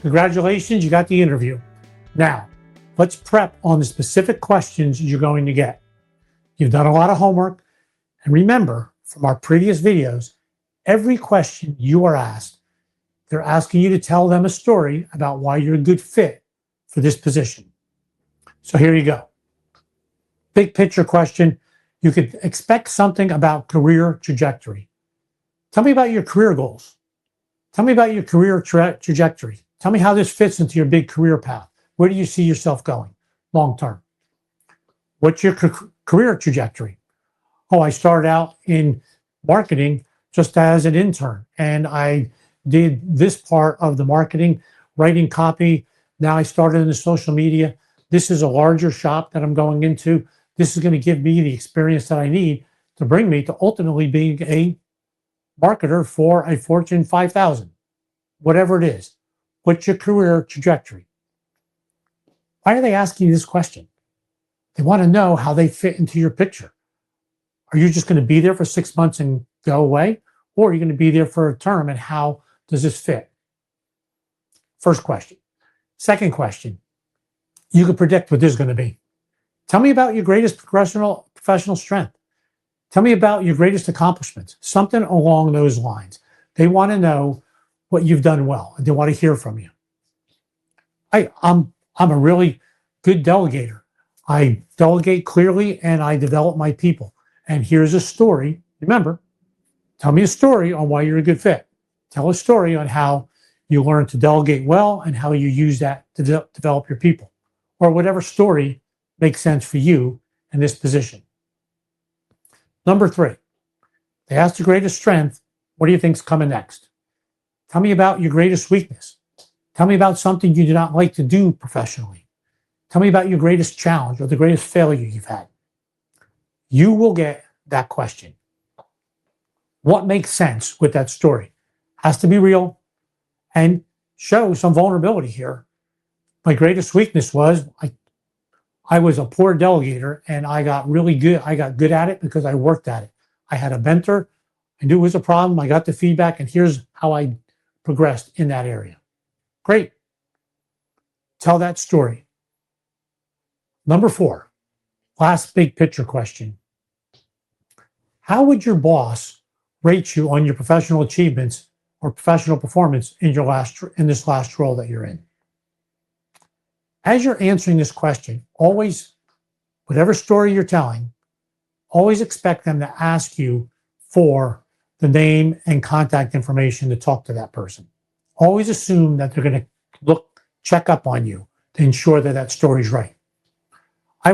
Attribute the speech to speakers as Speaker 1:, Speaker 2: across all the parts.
Speaker 1: Congratulations, you got the interview. Now, let's prep on the specific questions you're going to get. You've done a lot of homework, and remember from our previous videos, every question you are asked, they're asking you to tell them a story about why you're a good fit for this position. So here you go. Big picture question. You could expect something about career trajectory. Tell me about your career goals. Tell me about your career trajectory. Tell me how this fits into your big career path. Where do you see yourself going long term? What's your career trajectory? Oh, I started out in marketing just as an intern, and I did this part of the marketing, writing copy. Now I started in the social media. This is a larger shop that I'm going into. This is going to give me the experience that I need to bring me to ultimately being a marketer for a Fortune 5000, whatever it is. What's your career trajectory? Why are they asking you this question? They want to know how they fit into your picture. Are you just going to be there for 6 months and go away? Or are you going to be there for a term, and how does this fit? First question. Second question. You can predict what this is going to be. Tell me about your greatest professional strength. Tell me about your greatest accomplishments. Something along those lines. They want to know what you've done well, and they want to hear from you. I'm a really good delegator. I delegate clearly, and I develop my people. And here's a story. Remember, tell me a story on why you're a good fit. Tell a story on how you learn to delegate well and how you use that to develop your people, or whatever story makes sense for you in this position. Number 3, they ask the greatest strength. What do you think's coming next? Tell me about your greatest weakness. Tell me about something you do not like to do professionally. Tell me about your greatest challenge or the greatest failure you've had. You will get that question. What makes sense with that story? Has to be real and show some vulnerability here. My greatest weakness was I was a poor delegator, and I got really good. I got good at it because I worked at it. I had a mentor. I knew it was a problem. I got the feedback, and here's how I progressed in that area. Great. Tell that story. Number 4, last big picture question. How would your boss rate you on your professional achievements or professional performance in this last role that you're in? As you're answering this question, always, whatever story you're telling, always expect them to ask you for the name and contact information to talk to that person. Always assume that they're going to check up on you to ensure that that story's right. I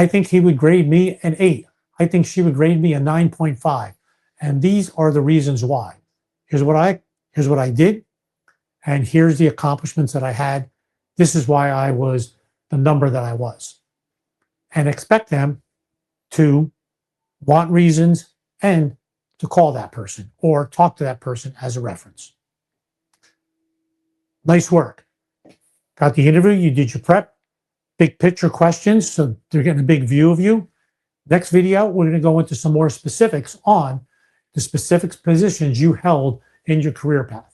Speaker 1: think he would grade me an 8. I think she would grade me a 9.5. And these are the reasons why. Here's what I did, and here's the accomplishments that I had. This is why I was the number that I was. And expect them to want reasons and to call that person or talk to that person as a reference. Nice work. Got the interview, you did your prep, big picture questions, so they're getting a big view of you. Next video, we're going to go into some more specifics on the specific positions you held in your career path.